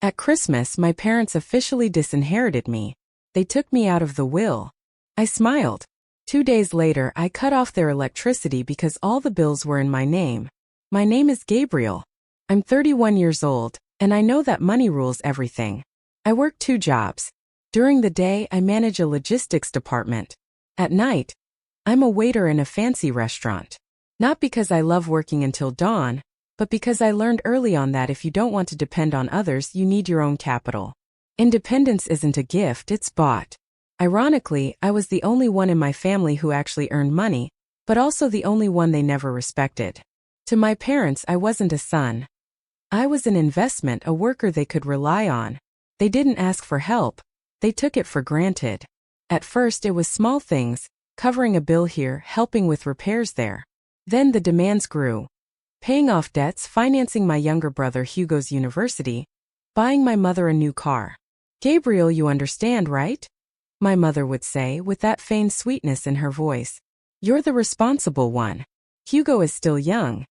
At Christmas, my parents officially disinherited me. They took me out of the will. I smiled. 2 days later, I cut off their electricity because all the bills were in my name. My name is Gabriel. I'm 31 years old, and I know that money rules everything. I work 2 jobs. During the day, I manage a logistics department. At night, I'm a waiter in a fancy restaurant. Not because I love working until dawn, but because I learned early on that if you don't want to depend on others, you need your own capital. Independence isn't a gift, it's bought. Ironically, I was the only one in my family who actually earned money, but also the only one they never respected. To my parents, I wasn't a son. I was an investment, a worker they could rely on. They didn't ask for help. They took it for granted. At first, it was small things, covering a bill here, helping with repairs there. Then the demands grew. Paying off debts, financing my younger brother Hugo's university, buying my mother a new car. Gabriel, you understand, right? My mother would say, with that feigned sweetness in her voice. You're the responsible one. Hugo is still young.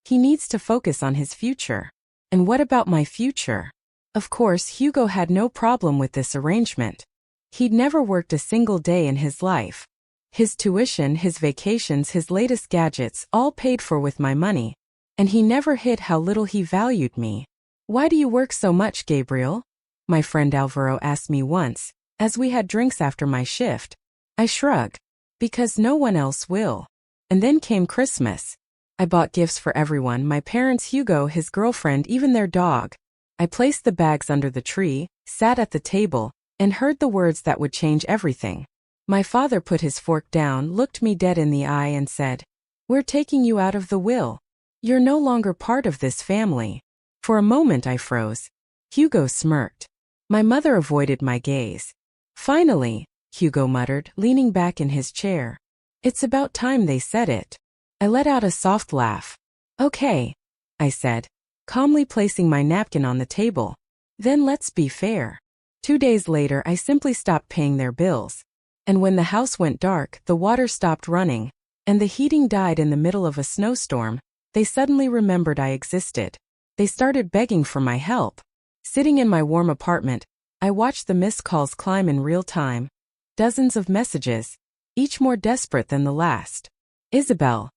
He needs to focus on his future. And what about my future? Of course, Hugo had no problem with this arrangement. He'd never worked a single day in his life. His tuition, his vacations, his latest gadgets, all paid for with my money. And he never hid how little he valued me. Why do you work so much, Gabriel? My friend Alvaro asked me once, as we had drinks after my shift. I shrugged. Because no one else will. And then came Christmas. I bought gifts for everyone, my parents, Hugo, his girlfriend, even their dog. I placed the bags under the tree, sat at the table, and heard the words that would change everything. My father put his fork down, looked me dead in the eye and said, "We're taking you out of the will. You're no longer part of this family." For a moment I froze. Hugo smirked. My mother avoided my gaze. "Finally," Hugo muttered, leaning back in his chair. "It's about time they said it." I let out a soft laugh. "Okay," I said, calmly placing my napkin on the table. "Then let's be fair." 2 days later, I simply stopped paying their bills. And when the house went dark, the water stopped running, and the heating died in the middle of a snowstorm, they suddenly remembered I existed. They started begging for my help. Sitting in my warm apartment, I watched the missed calls climb in real time. Dozens of messages, each more desperate than the last. "Isabel.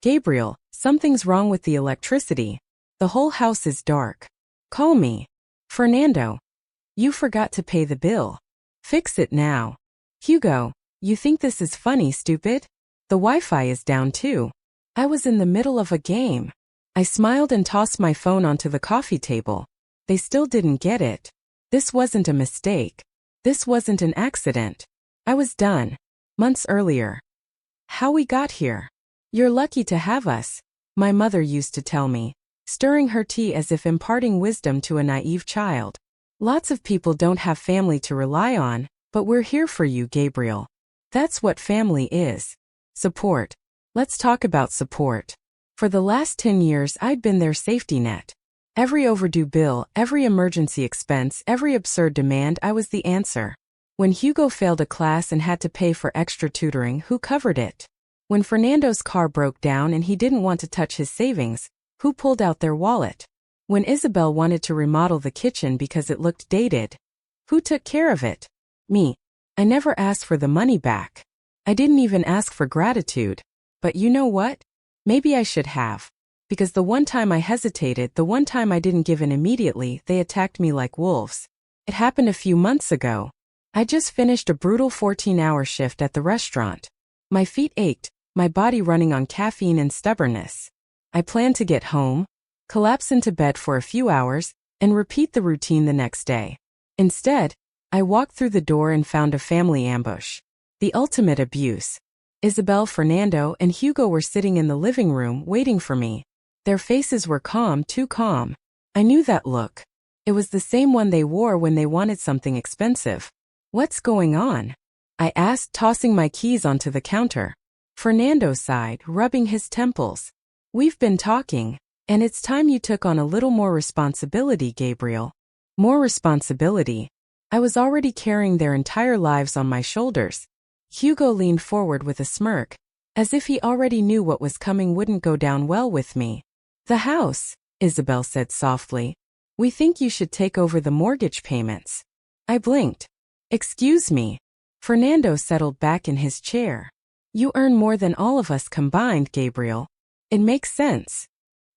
Gabriel, something's wrong with the electricity. The whole house is dark. Call me. Fernando. You forgot to pay the bill. Fix it now. Hugo, you think this is funny, stupid? The Wi-Fi is down too." I was in the middle of a game. I smiled and tossed my phone onto the coffee table. They still didn't get it. This wasn't a mistake. This wasn't an accident. I was done. Months earlier. How we got here. "You're lucky to have us," my mother used to tell me, stirring her tea as if imparting wisdom to a naive child. "Lots of people don't have family to rely on, but we're here for you, Gabriel. That's what family is. Support. Let's talk about support. For the last 10 years, I'd been their safety net. Every overdue bill, every emergency expense, every absurd demand, I was the answer. When Hugo failed a class and had to pay for extra tutoring, who covered it? When Fernando's car broke down and he didn't want to touch his savings, who pulled out their wallet? When Isabel wanted to remodel the kitchen because it looked dated, who took care of it? Me. I never asked for the money back. I didn't even ask for gratitude. But you know what? Maybe I should have. Because the one time I hesitated, the one time I didn't give in immediately, they attacked me like wolves. It happened a few months ago. I just finished a brutal 14-hour shift at the restaurant. My feet ached, my body running on caffeine and stubbornness. I planned to get home, collapse into bed for a few hours, and repeat the routine the next day. Instead, I walked through the door and found a family ambush. The ultimate abuse. Isabel, Fernando, and Hugo were sitting in the living room waiting for me. Their faces were calm, too calm. I knew that look. It was the same one they wore when they wanted something expensive. "What's going on?" I asked, tossing my keys onto the counter. Fernando sighed, rubbing his temples. "We've been talking, and it's time you took on a little more responsibility, Gabriel." More responsibility. I was already carrying their entire lives on my shoulders. Hugo leaned forward with a smirk, as if he already knew what was coming wouldn't go down well with me. "The house," Isabel said softly. We think you should take over the mortgage payments. I blinked. Excuse me. Fernando settled back in his chair. You earn more than all of us combined, Gabriel. It makes sense.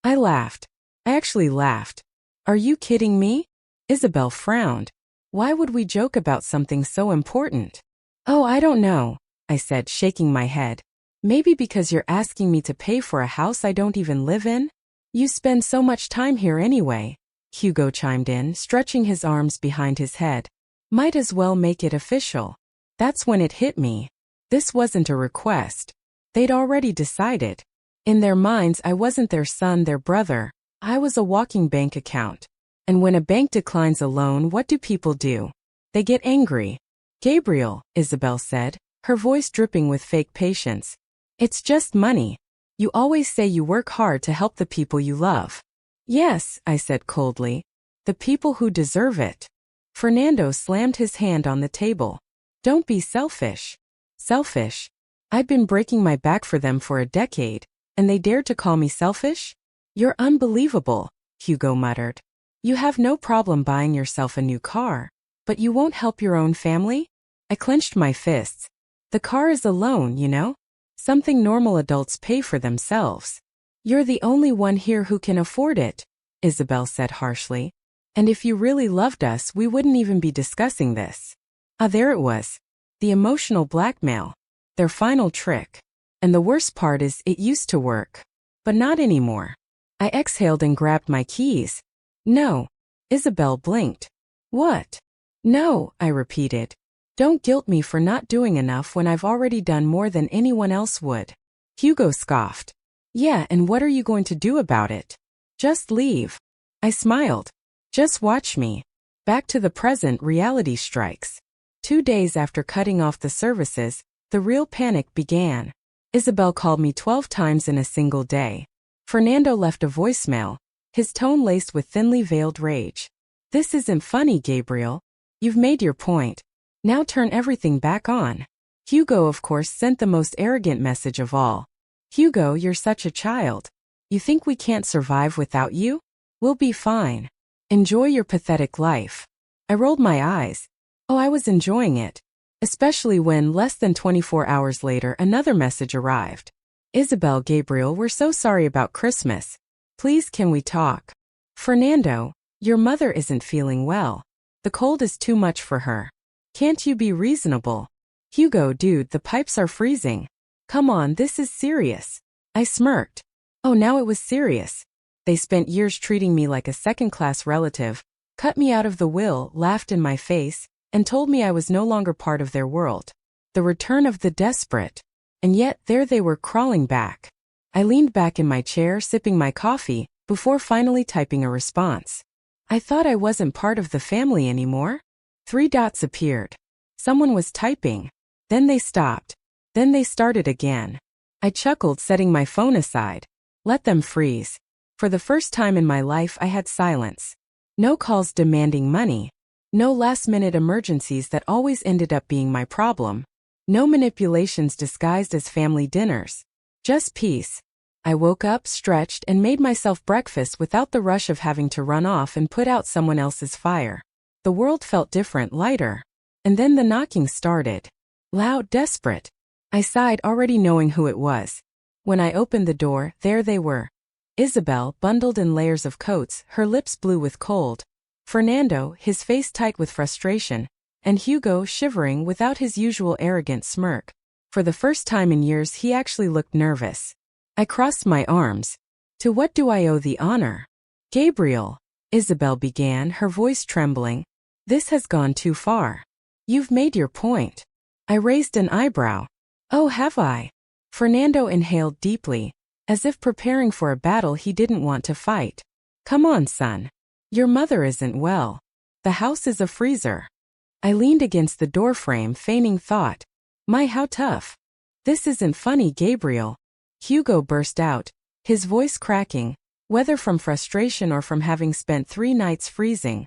I laughed. I actually laughed. Are you kidding me? Isabel frowned. Why would we joke about something so important? Oh, I don't know, I said, shaking my head. Maybe because you're asking me to pay for a house I don't even live in? You spend so much time here anyway, Hugo chimed in, stretching his arms behind his head. Might as well make it official. That's when it hit me. This wasn't a request. They'd already decided. In their minds, I wasn't their son, their brother. I was a walking bank account. And when a bank declines a loan, what do people do? They get angry. Gabriel, Isabel said, her voice dripping with fake patience. It's just money. You always say you work hard to help the people you love. Yes, I said coldly. The people who deserve it. Fernando slammed his hand on the table. Don't be selfish. Selfish? I've been breaking my back for them for a decade, and they dared to call me selfish? You're unbelievable, Hugo muttered. You have no problem buying yourself a new car, but you won't help your own family? I clenched my fists. The car is a loan, you know? Something normal adults pay for themselves. You're the only one here who can afford it, Isabel said harshly. And if you really loved us, we wouldn't even be discussing this. Ah, there it was. The emotional blackmail. Their final trick. And the worst part is it used to work. But not anymore. I exhaled and grabbed my keys. No. Isabel blinked. What? No, I repeated. Don't guilt me for not doing enough when I've already done more than anyone else would. Hugo scoffed. Yeah, and what are you going to do about it? Just leave. I smiled. Just watch me. Back to the present, reality strikes. 2 days after cutting off the services, the real panic began. Isabel called me 12 times in a single day. Fernando left a voicemail, his tone laced with thinly veiled rage. This isn't funny, Gabriel. You've made your point. Now turn everything back on. Hugo, of course, sent the most arrogant message of all. Hugo, you're such a child. You think we can't survive without you? We'll be fine. Enjoy your pathetic life. I rolled my eyes. Oh, I was enjoying it. Especially when, less than 24 hours later, another message arrived. Isabel, Gabriel, we're so sorry about Christmas. Please, can we talk? Fernando, your mother isn't feeling well. The cold is too much for her. Can't you be reasonable? Hugo, dude, the pipes are freezing. Come on, this is serious. I smirked. Oh, now it was serious. They spent years treating me like a second-class relative, cut me out of the will, laughed in my face, and told me I was no longer part of their world. The return of the desperate. And yet, there they were crawling back. I leaned back in my chair, sipping my coffee, before finally typing a response. I thought I wasn't part of the family anymore. 3 dots appeared. Someone was typing. Then they stopped. Then they started again. I chuckled, setting my phone aside. Let them freeze. For the first time in my life, I had silence. No calls demanding money. No last-minute emergencies that always ended up being my problem. No manipulations disguised as family dinners. Just peace. I woke up, stretched, and made myself breakfast without the rush of having to run off and put out someone else's fire. The world felt different, lighter. And then the knocking started. Loud, desperate. I sighed, already knowing who it was. When I opened the door, there they were. Isabel, bundled in layers of coats, her lips blue with cold. Fernando, his face tight with frustration. And Hugo, shivering without his usual arrogant smirk. For the first time in years, he actually looked nervous. I crossed my arms. To what do I owe the honor? Gabriel, Isabel began, her voice trembling. This has gone too far. You've made your point. I raised an eyebrow. Oh, have I? Fernando inhaled deeply, as if preparing for a battle he didn't want to fight. Come on, son. Your mother isn't well. The house is a freezer. I leaned against the doorframe, feigning thought. My, how tough. This isn't funny, Gabriel. Hugo burst out, his voice cracking, whether from frustration or from having spent 3 nights freezing.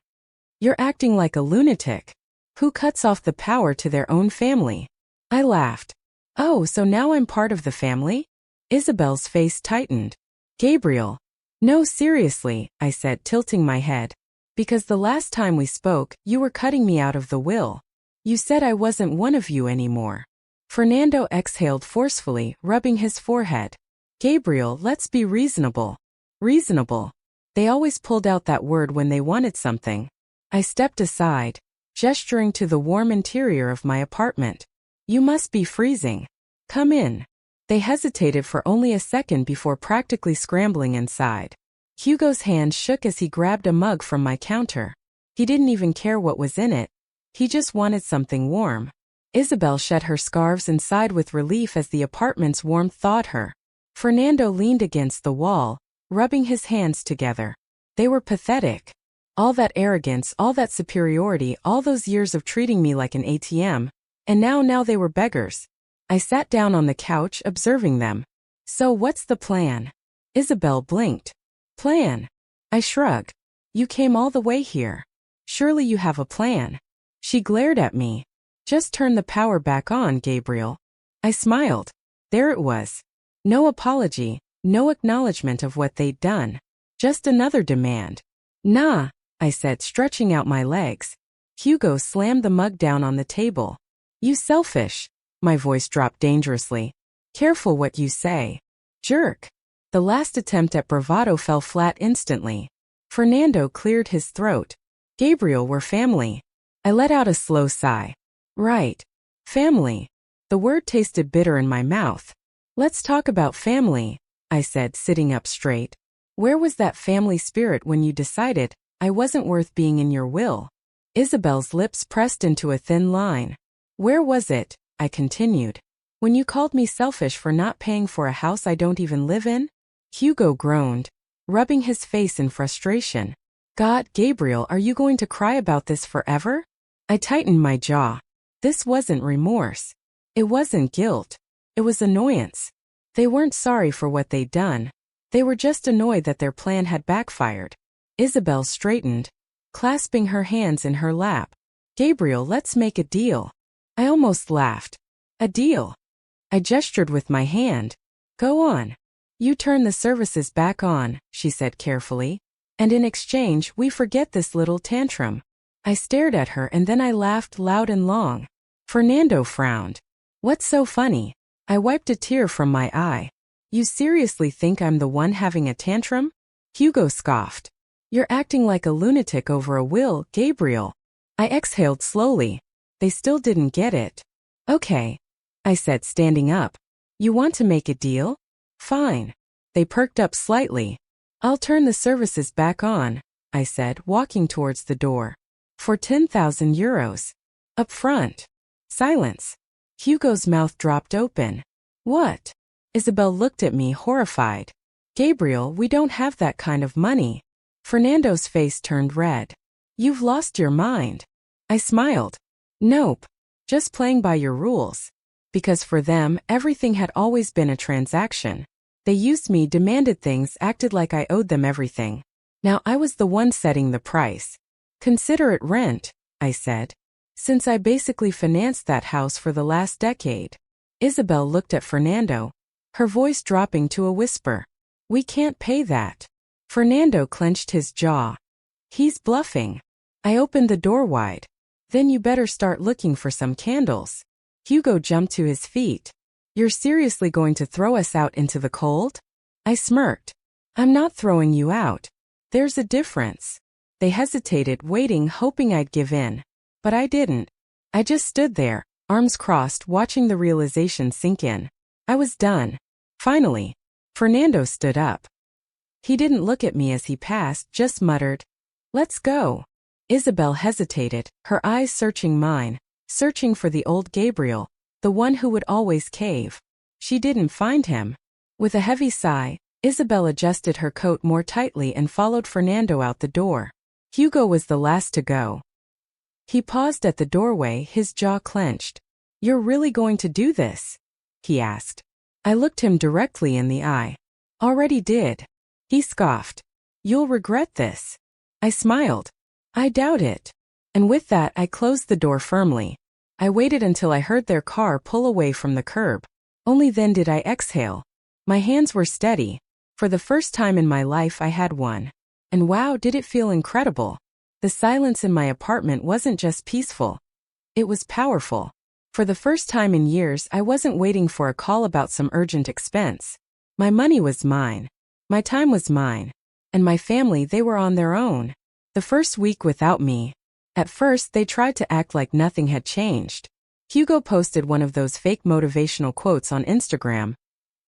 You're acting like a lunatic. Who cuts off the power to their own family? I laughed. Oh, so now I'm part of the family? Isabel's face tightened. Gabriel. No, seriously, I said, tilting my head. Because the last time we spoke, you were cutting me out of the will. You said I wasn't one of you anymore. Fernando exhaled forcefully, rubbing his forehead. Gabriel, let's be reasonable. Reasonable. They always pulled out that word when they wanted something. I stepped aside, gesturing to the warm interior of my apartment. You must be freezing. Come in. They hesitated for only a second before practically scrambling inside. Hugo's hand shook as he grabbed a mug from my counter. He didn't even care what was in it. He just wanted something warm. Isabel shed her scarves and sighed with relief as the apartment's warmth thawed her. Fernando leaned against the wall, rubbing his hands together. They were pathetic. All that arrogance, all that superiority, all those years of treating me like an ATM. And now they were beggars. I sat down on the couch, observing them. So what's the plan? Isabel blinked. Plan? I shrugged. You came all the way here. Surely you have a plan. She glared at me. Just turn the power back on, Gabriel. I smiled. There it was. No apology, no acknowledgement of what they'd done. Just another demand. Nah, I said, stretching out my legs. Hugo slammed the mug down on the table. You selfish. My voice dropped dangerously. Careful what you say. Jerk. The last attempt at bravado fell flat instantly. Fernando cleared his throat. Gabriel, we're family. I let out a slow sigh. Right. Family. The word tasted bitter in my mouth. Let's talk about family, I said, sitting up straight. Where was that family spirit when you decided I wasn't worth being in your will? Isabel's lips pressed into a thin line. Where was it? I continued. When you called me selfish for not paying for a house I don't even live in? Hugo groaned, rubbing his face in frustration. God, Gabriel, are you going to cry about this forever? I tightened my jaw. This wasn't remorse. It wasn't guilt. It was annoyance. They weren't sorry for what they'd done. They were just annoyed that their plan had backfired. Isabel straightened, clasping her hands in her lap. Gabriel, let's make a deal. I almost laughed. A deal? I gestured with my hand. Go on. You turn the services back on, she said carefully. And in exchange, we forget this little tantrum. I stared at her and then I laughed loud and long. Fernando frowned. What's so funny? I wiped a tear from my eye. You seriously think I'm the one having a tantrum? Hugo scoffed. You're acting like a lunatic over a will, Gabriel. I exhaled slowly. They still didn't get it. Okay, I said, standing up. You want to make a deal? Fine. They perked up slightly. I'll turn the services back on, I said, walking towards the door. For 10,000 euros. Up front. Silence. Hugo's mouth dropped open. What? Isabel looked at me, horrified. Gabriel, we don't have that kind of money. Fernando's face turned red. You've lost your mind. I smiled. Nope. Just playing by your rules. Because for them, everything had always been a transaction. They used me, demanded things, acted like I owed them everything. Now I was the one setting the price. Consider it rent, I said. Since I basically financed that house for the last decade. Isabel looked at Fernando, her voice dropping to a whisper. We can't pay that. Fernando clenched his jaw. He's bluffing. I opened the door wide. Then you better start looking for some candles. Hugo jumped to his feet. You're seriously going to throw us out into the cold? I smirked. I'm not throwing you out. There's a difference. They hesitated, waiting, hoping I'd give in. But I didn't. I just stood there, arms crossed, watching the realization sink in. I was done. Finally, Fernando stood up. He didn't look at me as he passed, just muttered, "Let's go." Isabel hesitated, her eyes searching mine, searching for the old Gabriel, the one who would always cave. She didn't find him. With a heavy sigh, Isabel adjusted her coat more tightly and followed Fernando out the door. Hugo was the last to go. He paused at the doorway, his jaw clenched. "You're really going to do this?" he asked. I looked him directly in the eye. "Already did." He scoffed. "You'll regret this." I smiled. "I doubt it." And with that I closed the door firmly. I waited until I heard their car pull away from the curb. Only then did I exhale. My hands were steady. For the first time in my life I had one. And wow, did it feel incredible. The silence in my apartment wasn't just peaceful. It was powerful. For the first time in years, I wasn't waiting for a call about some urgent expense. My money was mine. My time was mine. And my family, they were on their own. The first week without me. At first, they tried to act like nothing had changed. Hugo posted one of those fake motivational quotes on Instagram.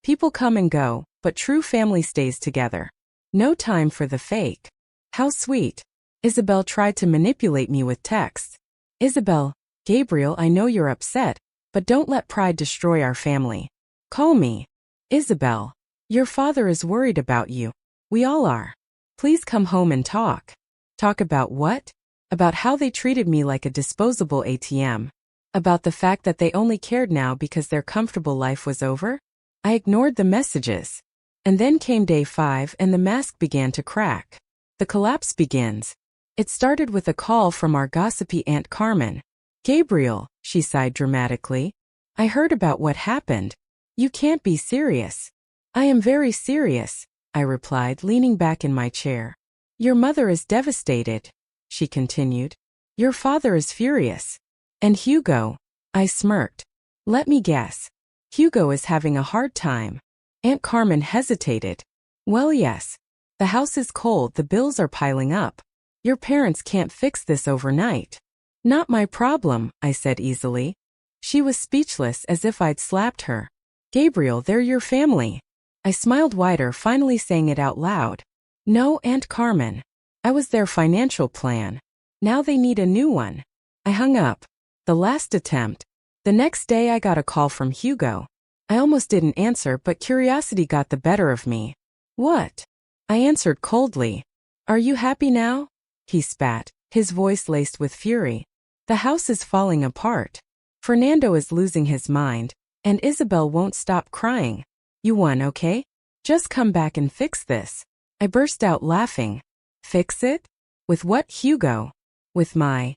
People come and go, but true family stays together. No time for the fake. How sweet. Isabel tried to manipulate me with texts. Isabel, Gabriel, I know you're upset, but don't let pride destroy our family. Call me. Isabel, your father is worried about you. We all are. Please come home and talk. Talk about what? About how they treated me like a disposable ATM. About the fact that they only cared now because their comfortable life was over? I ignored the messages. And then came day 5 and the mask began to crack. The collapse begins. It started with a call from our gossipy Aunt Carmen. Gabriel, she sighed dramatically. I heard about what happened. You can't be serious. I am very serious, I replied, leaning back in my chair. Your mother is devastated, she continued. Your father is furious. And Hugo, I smirked. Let me guess. Hugo is having a hard time. Aunt Carmen hesitated. Well, yes. The house is cold, the bills are piling up. Your parents can't fix this overnight. Not my problem, I said easily. She was speechless, as if I'd slapped her. Gabriel, they're your family. I smiled wider, finally saying it out loud. No, Aunt Carmen. I was their financial plan. Now they need a new one. I hung up. The last attempt. The next day I got a call from Hugo. I almost didn't answer, but curiosity got the better of me. What? I answered coldly. Are you happy now? He spat, his voice laced with fury. The house is falling apart. Fernando is losing his mind, and Isabel won't stop crying. You won, okay? Just come back and fix this. I burst out laughing. Fix it? With what, Hugo? With my...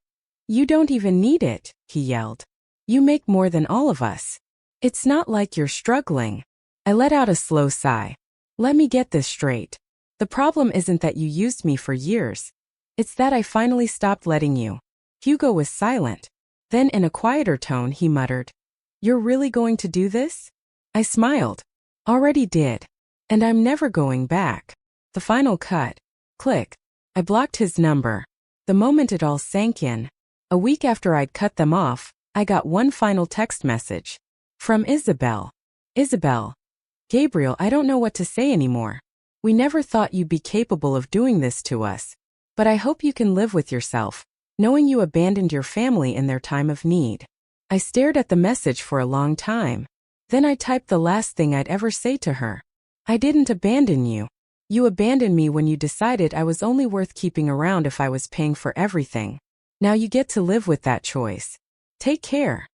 You don't even need it, he yelled. You make more than all of us. It's not like you're struggling. I let out a slow sigh. Let me get this straight. The problem isn't that you used me for years. It's that I finally stopped letting you. Hugo was silent. Then in a quieter tone he muttered, You're really going to do this? I smiled. Already did. And I'm never going back. The final cut. Click. I blocked his number. The moment it all sank in. A week after I'd cut them off, I got one final text message. From Isabel. Isabel. Gabriel, I don't know what to say anymore. We never thought you'd be capable of doing this to us. But I hope you can live with yourself, knowing you abandoned your family in their time of need. I stared at the message for a long time. Then I typed the last thing I'd ever say to her. I didn't abandon you. You abandoned me when you decided I was only worth keeping around if I was paying for everything. Now you get to live with that choice. Take care.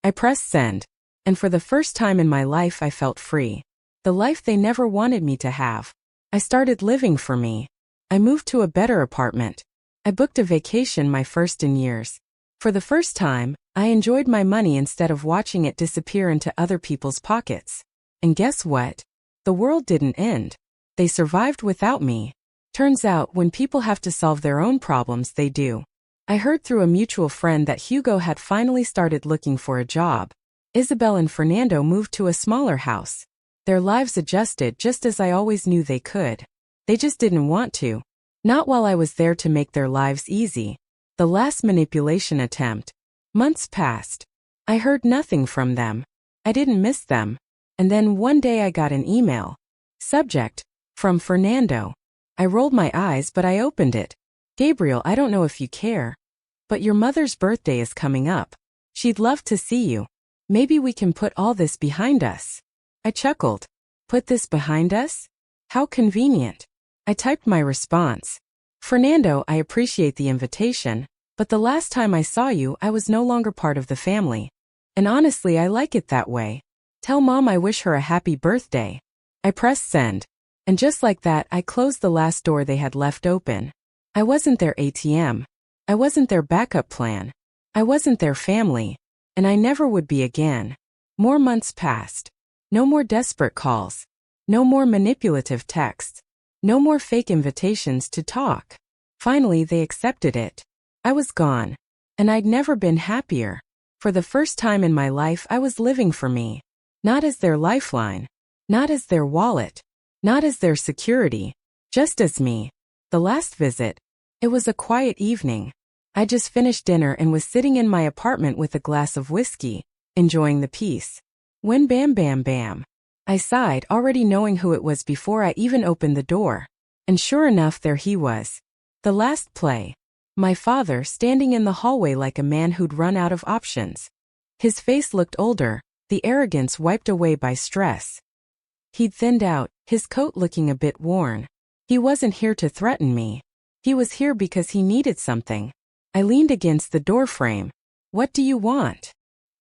I pressed send. And for the first time in my life I felt free. The life they never wanted me to have. I started living for me. I moved to a better apartment. I booked a vacation, my first in years. For the first time, I enjoyed my money instead of watching it disappear into other people's pockets. And guess what? The world didn't end. They survived without me. Turns out, when people have to solve their own problems, they do. I heard through a mutual friend that Hugo had finally started looking for a job. Isabel and Fernando moved to a smaller house. Their lives adjusted just as I always knew they could. They just didn't want to. Not while I was there to make their lives easy. The last manipulation attempt. Months passed. I heard nothing from them. I didn't miss them. And then one day I got an email. Subject. From Fernando. I rolled my eyes, but I opened it. Gabriel, I don't know if you care, but your mother's birthday is coming up. She'd love to see you. Maybe we can put all this behind us. I chuckled. Put this behind us? How convenient. I typed my response. Fernando, I appreciate the invitation, but the last time I saw you, I was no longer part of the family. And honestly, I like it that way. Tell Mom I wish her a happy birthday. I pressed send. And just like that, I closed the last door they had left open. I wasn't their ATM. I wasn't their backup plan. I wasn't their family. And I never would be again. More months passed. No more desperate calls. No more manipulative texts. No more fake invitations to talk. Finally, they accepted it. I was gone. And I'd never been happier. For the first time in my life, I was living for me. Not as their lifeline. Not as their wallet. Not as their security. Just as me. The last visit. It was a quiet evening. I just finished dinner and was sitting in my apartment with a glass of whiskey, enjoying the peace. When bam bam bam. I sighed, already knowing who it was before I even opened the door. And sure enough, there he was. The last play. My father, standing in the hallway like a man who'd run out of options. His face looked older, the arrogance wiped away by stress. He'd thinned out, his coat looking a bit worn. He wasn't here to threaten me. He was here because he needed something. I leaned against the doorframe. What do you want?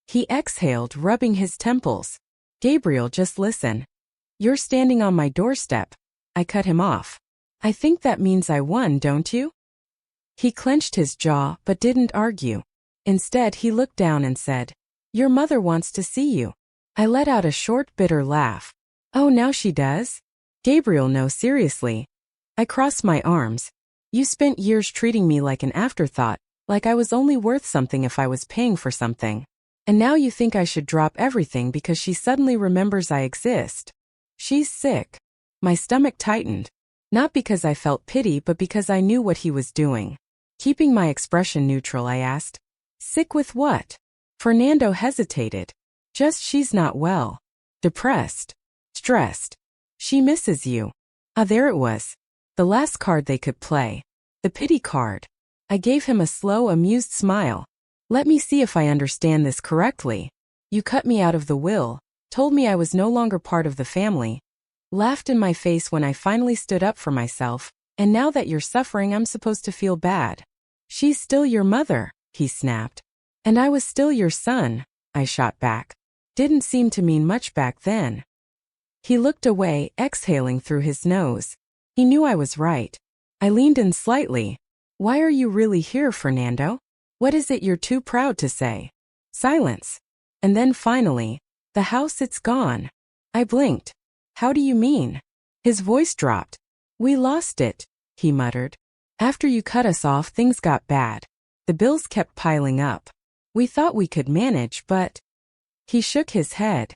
He exhaled, rubbing his temples. Gabriel, just listen. You're standing on my doorstep. I cut him off. I think that means I won, don't you? He clenched his jaw, but didn't argue. Instead, he looked down and said, Your mother wants to see you. I let out a short, bitter laugh. Oh, now she does? Gabriel, no, seriously. I crossed my arms. You spent years treating me like an afterthought, like I was only worth something if I was paying for something. And now you think I should drop everything because she suddenly remembers I exist. She's sick. My stomach tightened. Not because I felt pity, but because I knew what he was doing. Keeping my expression neutral, I asked, Sick with what? Fernando hesitated. Just she's not well. Depressed. Stressed. She misses you. Ah, there it was. The last card they could play. The pity card. I gave him a slow, amused smile. Let me see if I understand this correctly. You cut me out of the will, told me I was no longer part of the family, laughed in my face when I finally stood up for myself, and now that you're suffering, I'm supposed to feel bad. She's still your mother, he snapped. And I was still your son, I shot back. Didn't seem to mean much back then. He looked away, exhaling through his nose. He knew I was right. I leaned in slightly. Why are you really here, Fernando? What is it you're too proud to say? Silence. And then finally, the house, it's gone. I blinked. How do you mean? His voice dropped. We lost it, he muttered. After you cut us off, things got bad. The bills kept piling up. We thought we could manage, but... He shook his head.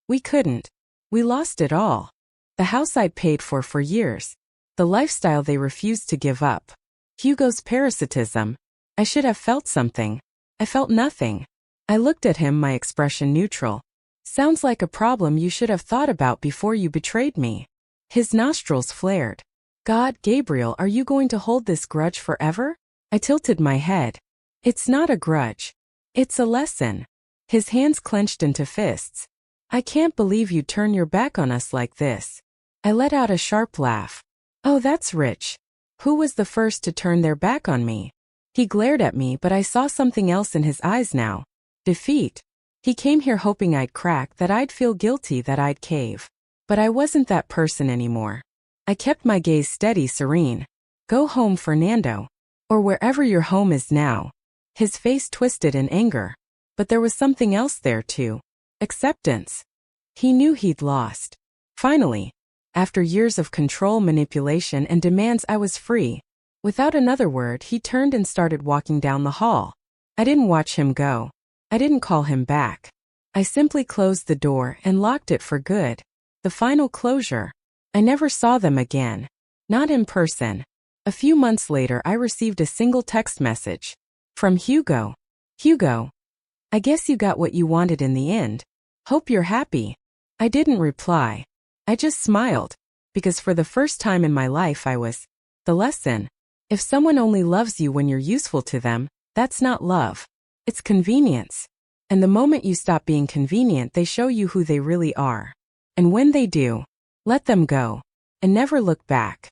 We couldn't. We lost it all. The house I'd paid for years. The lifestyle they refused to give up. Hugo's parasitism. I should have felt something. I felt nothing. I looked at him, my expression neutral. Sounds like a problem you should have thought about before you betrayed me. His nostrils flared. God, Gabriel, are you going to hold this grudge forever? I tilted my head. It's not a grudge. It's a lesson. His hands clenched into fists. I can't believe you turn your back on us like this. I let out a sharp laugh. Oh, that's rich. Who was the first to turn their back on me? He glared at me, but I saw something else in his eyes now. Defeat. He came here hoping I'd crack, that I'd feel guilty, that I'd cave. But I wasn't that person anymore. I kept my gaze steady, serene. Go home, Fernando. Or wherever your home is now. His face twisted in anger. But there was something else there too. Acceptance. He knew he'd lost. Finally, after years of control, manipulation, and demands, I was free. Without another word, he turned and started walking down the hall. I didn't watch him go. I didn't call him back. I simply closed the door and locked it for good. The final closure. I never saw them again. Not in person. A few months later, I received a single text message. From Hugo. Hugo. I guess you got what you wanted in the end. Hope you're happy. I didn't reply. I just smiled. Because for the first time in my life I was. The lesson. If someone only loves you when you're useful to them, that's not love. It's convenience. And the moment you stop being convenient, they show you who they really are. And when they do, let them go. And never look back.